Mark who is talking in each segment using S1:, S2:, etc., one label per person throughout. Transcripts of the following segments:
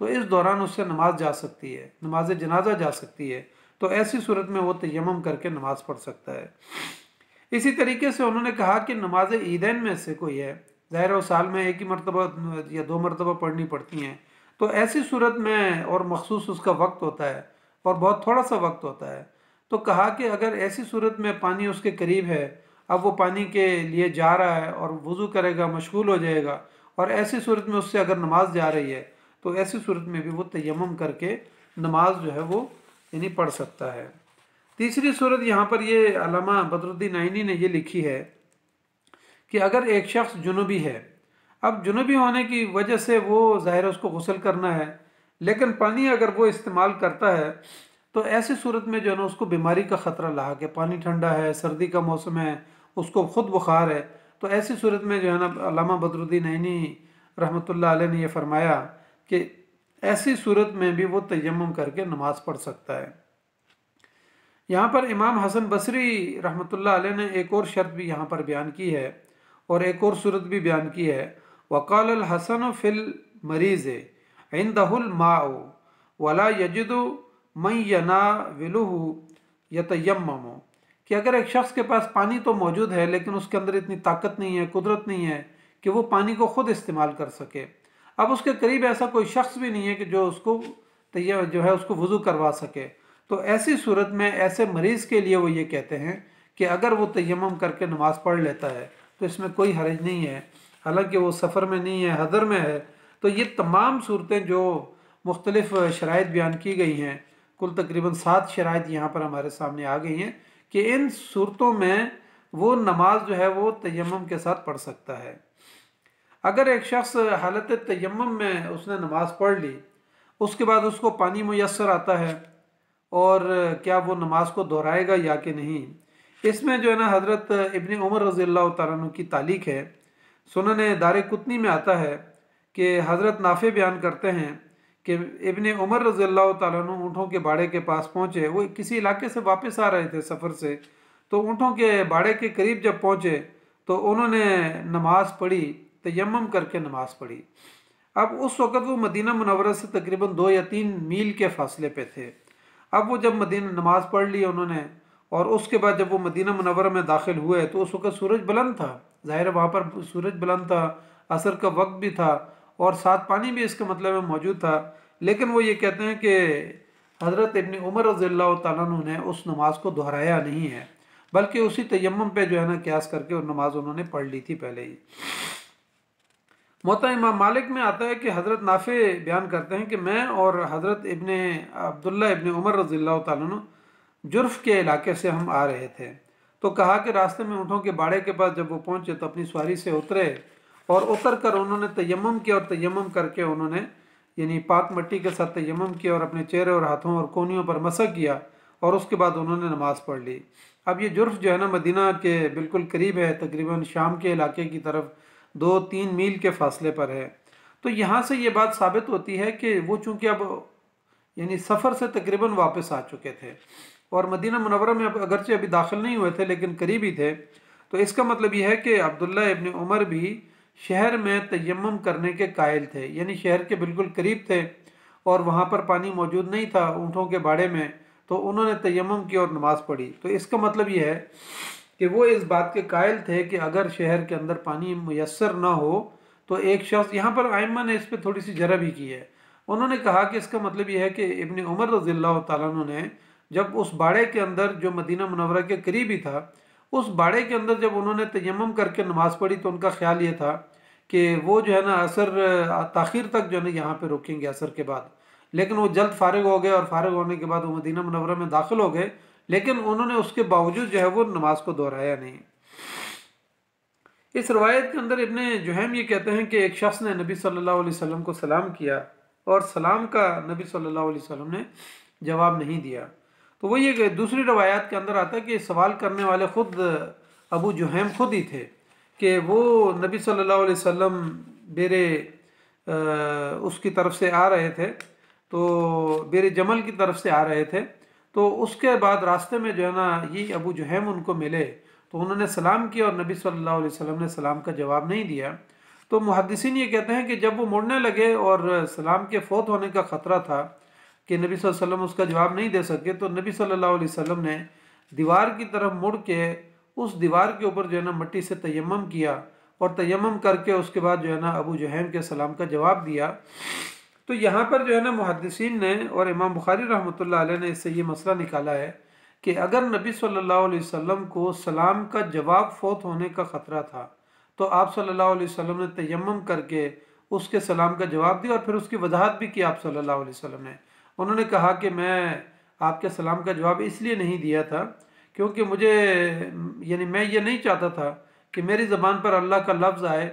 S1: تو اس دوران اس سے نماز جا سکتی ہے، نماز جنازہ جا سکتی ہے، تو ایسی صورت میں وہ تیمم کر کے نماز پڑھ سکتا ہے۔ اسی طریقے سے انہوں نے کہا کہ نماز عیدین میں سے کوئی ہے، ظاہر ہے سال میں ایک ہی مرتبہ یا 2 مرتبہ پڑھنی پڑتی ہیں، تو ایسی صورت میں اور مخصوص اس کا وقت ہوتا ہے اور بہت تھوڑا سا وقت ہوتا ہے، تو کہا کہ اگر ایسی صورت میں پانی اس کے قریب ہے، اب وہ پانی کے لیے جا رہا ہے اور وضو کرے گا، مشغول ہو جائے گا، اور ایسی صورت میں اس سے اگر نماز جا رہی ہے تو ایسی صورت میں بھی وہ تیمم کر کے نماز جو ہے وہ یعنی پڑھ سکتا ہے۔ تیسری صورت یہاں پر یہ علامہ بدر الدین عینی نے یہ لکھی ہے کہ اگر ایک شخص جنوبی ہے، اب جنوبی ہونے کی وجہ سے وہ ظاہر ہے اس کو غسل کرنا ہے، لیکن پانی اگر وہ استعمال کرتا ہے تو ایسی صورت میں جو ہے نا اس کو بیماری کا خطرہ لاحق ہے، پانی ٹھنڈا ہے، سردی کا موسم ہے، اس کو خود بخار ہے، تو ایسی صورت میں جو ہے نا علامہ بدر الدین عینی رحمۃ اللہ علیہ نے یہ فرمایا کہ ایسی صورت میں بھی وہ تیمم کر کے نماز پڑھ سکتا ہے۔ یہاں پر امام حسن بصری رحمۃ اللہ علیہ نے ایک اور شرط بھی یہاں پر بیان کی ہے اور ایک اور صورت بھی بیان کی ہے، وقال الحسن فی المریض عندہ الماء ولا یجد من یناولہ یتیمم، کہ اگر ایک شخص کے پاس پانی تو موجود ہے لیکن اس کے اندر اتنی طاقت نہیں ہے، قدرت نہیں ہے کہ وہ پانی کو خود استعمال کر سکے، اب اس کے قریب ایسا کوئی شخص بھی نہیں ہے کہ جو اس کو جو ہے اس کو وضو کروا سکے، تو ایسی صورت میں ایسے مریض کے لیے وہ یہ کہتے ہیں کہ اگر وہ تیمم کر کے نماز پڑھ لیتا ہے تو اس میں کوئی حرج نہیں ہے، حالانکہ وہ سفر میں نہیں ہے، حضر میں ہے۔ تو یہ تمام صورتیں جو مختلف شرائط بیان کی گئی ہیں، کل تقریباً 7 شرائط یہاں پر ہمارے سامنے آ گئی ہیں کہ ان صورتوں میں وہ نماز جو ہے وہ تیمم کے ساتھ پڑھ سکتا ہے۔ اگر ایک شخص حالت تیمم میں اس نے نماز پڑھ لی، اس کے بعد اس کو پانی میسر آتا ہے، اور کیا وہ نماز کو دہرائے گا یا کہ نہیں، اس میں جو ہے نا حضرت ابن عمر رضی اللہ تعالیٰ عنہ کی تعلیق ہے۔ سنن دارقطنی میں آتا ہے کہ حضرت نافع بیان کرتے ہیں کہ ابن عمر رضی اللہ تعالیٰ عنہ اونٹوں کے باڑے کے پاس پہنچے، وہ کسی علاقے سے واپس آ رہے تھے سفر سے، تو اونٹوں کے باڑے کے قریب جب پہنچے تو انہوں نے نماز پڑھی، تیمم کر کے نماز پڑھی۔ اب اس وقت وہ مدینہ منورہ سے تقریباً 2 یا 3 میل کے فاصلے پہ تھے۔ اب وہ جب مدینہ نماز پڑھ لی انہوں نے، اور اس کے بعد جب وہ مدینہ منورہ میں داخل ہوئے تو اس وقت سورج بلند تھا، ظاہر ہے وہاں پر سورج بلند تھا، عصر کا وقت بھی تھا، اور ساتھ پانی بھی اس کے مطلب میں موجود تھا، لیکن وہ یہ کہتے ہیں کہ حضرت ابن عمر رضی اللہ تعالیٰ عنہ نے اس نماز کو دہرایا نہیں ہے، بلکہ اسی تیمم پہ جو ہے نا قیاس کر کے اور نماز انہوں نے پڑھ لی تھی پہلے ہی۔ موطا امام مالک میں آتا ہے کہ حضرت نافع بیان کرتے ہیں کہ میں اور حضرت ابن عبداللہ ابن عمر رضی اللہ تعالیٰ عنہ جرف کے علاقے سے ہم آ رہے تھے، تو کہا کہ راستے میں اونٹوں کے باڑے کے پاس جب وہ پہنچے تو اپنی سواری سے اترے، اور اتر کر انہوں نے تیمم کیا، اور تیمم کر کے انہوں نے یعنی پاک مٹی کے ساتھ تیمم کیا اور اپنے چہرے اور ہاتھوں اور کونیوں پر مسح کیا، اور اس کے بعد انہوں نے نماز پڑھ لی۔ اب یہ جرف جو ہے نا مدینہ کے بالکل قریب ہے، تقریباً شام کے علاقے کی طرف 2-3 میل کے فاصلے پر ہے۔ تو یہاں سے یہ بات ثابت ہوتی ہے کہ وہ چونکہ اب یعنی سفر سے تقریباً واپس آ چکے تھے، اور مدینہ منورہ میں اب اگرچہ ابھی داخل نہیں ہوئے تھے لیکن قریب ہی تھے، تو اس کا مطلب یہ ہے کہ عبداللہ ابن عمر بھی شہر میں تیمم کرنے کے قائل تھے، یعنی شہر کے بالکل قریب تھے اور وہاں پر پانی موجود نہیں تھا اونٹوں کے باڑے میں، تو انہوں نے تیمم کیا اور نماز پڑھی۔ تو اس کا مطلب یہ ہے کہ وہ اس بات کے قائل تھے کہ اگر شہر کے اندر پانی میسر نہ ہو تو ایک شخص، یہاں پر ائمہ نے اس پہ تھوڑی سی جرح بھی کی ہے، انہوں نے کہا کہ اس کا مطلب یہ ہے کہ ابن عمر رضی اللہ تعالیٰ عنہ نے جب اس باڑے کے اندر جو مدینہ منورہ کے قریب ہی تھا، اس باڑے کے اندر جب انہوں نے تیمم کر کے نماز پڑھی تو ان کا خیال یہ تھا کہ وہ جو ہے نا عصر تاخیر تک جو ہے نا یہاں پہ رکیں گے عصر کے بعد، لیکن وہ جلد فارغ ہو گئے، اور فارغ ہونے کے بعد وہ مدینہ منورہ میں داخل ہو گئے، لیکن انہوں نے اس کے باوجود جو ہے وہ نماز کو دہرایا نہیں۔ اس روایت کے اندر ابن جہیم یہ کہتے ہیں کہ ایک شخص نے نبی صلی اللہ علیہ وسلم کو سلام کیا، اور سلام کا نبی صلی اللہ علیہ وسلم نے جواب نہیں دیا۔ تو وہ یہ کہ دوسری روایات کے اندر آتا ہے کہ سوال کرنے والے خود ابو جہیم خود ہی تھے، کہ وہ نبی صلی اللہ علیہ وسلم بیر اس کی طرف سے آ رہے تھے، تو بیر جمل کی طرف سے آ رہے تھے، تو اس کے بعد راستے میں جو ہے نا یہ ابو جہیم ان کو ملے، تو انہوں نے سلام کیا اور نبی صلی اللہ علیہ وسلم نے سلام کا جواب نہیں دیا۔ تو محدثین یہ کہتے ہیں کہ جب وہ مڑنے لگے اور سلام کے فوت ہونے کا خطرہ تھا کہ نبی صلی اللہ علیہ وسلم اس کا جواب نہیں دے سکے، تو نبی صلی اللہ علیہ وسلم نے دیوار کی طرف مڑ کے اس دیوار کے اوپر جو ہے نا مٹی سے تیمم کیا، اور تیمم کر کے اس کے بعد جو ہے نا ابو جہیم کے سلام کا جواب دیا۔ تو یہاں پر جو ہے نا محدثین نے اور امام بخاری رحمۃ اللہ علیہ نے اس سے یہ مسئلہ نکالا ہے کہ اگر نبی صلی اللہ علیہ وسلم کو سلام کا جواب فوت ہونے کا خطرہ تھا تو آپ صلی اللہ علیہ وسلم نے تیمم کر کے اس کے سلام کا جواب دیا، اور پھر اس کی وضاحت بھی کی آپ صلی اللہ علیہ وسلم نے۔ انہوں نے کہا کہ میں آپ کے سلام کا جواب اس لیے نہیں دیا تھا کیونکہ مجھے یعنی میں یہ نہیں چاہتا تھا کہ میری زبان پر اللہ کا لفظ آئے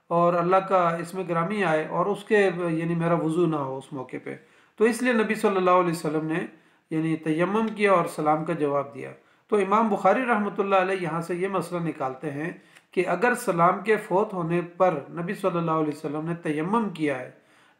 S1: اور اللہ کا اسم گرامی آئے اور اس کے یعنی میرا وضو نہ ہو اس موقع پہ، تو اس لیے نبی صلی اللہ علیہ وسلم نے یعنی تیمم کیا اور سلام کا جواب دیا۔ تو امام بخاری رحمۃ اللہ علیہ یہاں سے یہ مسئلہ نکالتے ہیں کہ اگر سلام کے فوت ہونے پر نبی صلی اللہ علیہ وسلم نے تیمم کیا ہے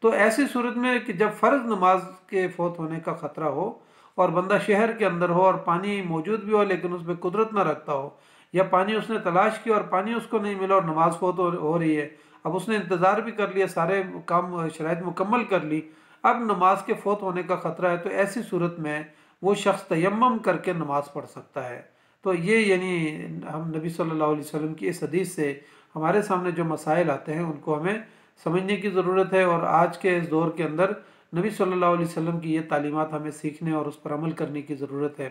S1: تو ایسی صورت میں کہ جب فرض نماز کے فوت ہونے کا خطرہ ہو اور بندہ شہر کے اندر ہو اور پانی موجود بھی ہو لیکن اس پہ قدرت نہ رکھتا ہو، یا پانی اس نے تلاش کیا اور پانی اس کو نہیں ملا اور نماز فوت ہو رہی ہے، اب اس نے انتظار بھی کر لیا، سارے کام شرائط مکمل کر لی، اب نماز کے فوت ہونے کا خطرہ ہے، تو ایسی صورت میں وہ شخص تیمم کر کے نماز پڑھ سکتا ہے۔ تو یہ یعنی ہم نبی صلی اللہ علیہ وسلم کی اس حدیث سے ہمارے سامنے جو مسائل آتے ہیں ان کو ہمیں سمجھنے کی ضرورت ہے، اور آج کے اس دور کے اندر نبی صلی اللہ علیہ وسلم کی یہ تعلیمات ہمیں سیکھنے اور اس پر عمل کرنے کی ضرورت ہے۔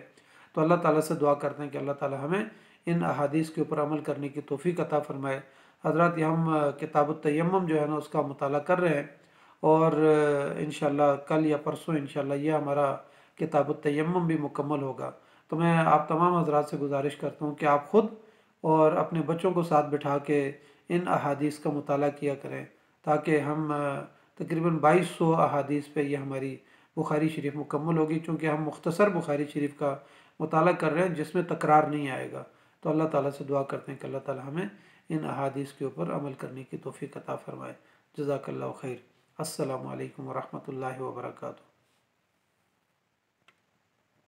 S1: تو اللہ تعالیٰ سے دعا کرتے ہیں کہ اللہ تعالیٰ ہمیں ان احادیث کے اوپر عمل کرنے کی توفیق عطا فرمائے۔ حضرات یہ ہم کتاب التیمم جو ہے نا اس کا مطالعہ کر رہے ہیں، اور انشاءاللہ کل یا پرسوں انشاءاللہ یہ ہمارا کتاب التیمم بھی مکمل ہوگا۔ تو میں آپ تمام حضرات سے گزارش کرتا ہوں کہ آپ خود اور اپنے بچوں کو ساتھ بٹھا کے ان احادیث کا مطالعہ کیا کریں، تاکہ ہم تقریباً 2200 احادیث پہ یہ ہماری بخاری شریف مکمل ہوگی، چونکہ ہم مختصر بخاری شریف کا مطالعہ کر رہے ہیں جس میں تکرار نہیں آئے گا۔ تو اللہ تعالیٰ سے دعا کرتے ہیں کہ اللہ تعالیٰ ہمیں ان احادیث کے اوپر عمل کرنے کی توفیق عطا فرمائے۔ جزاک اللہ خیر۔ السلام علیکم ورحمۃ اللہ وبرکاتہ۔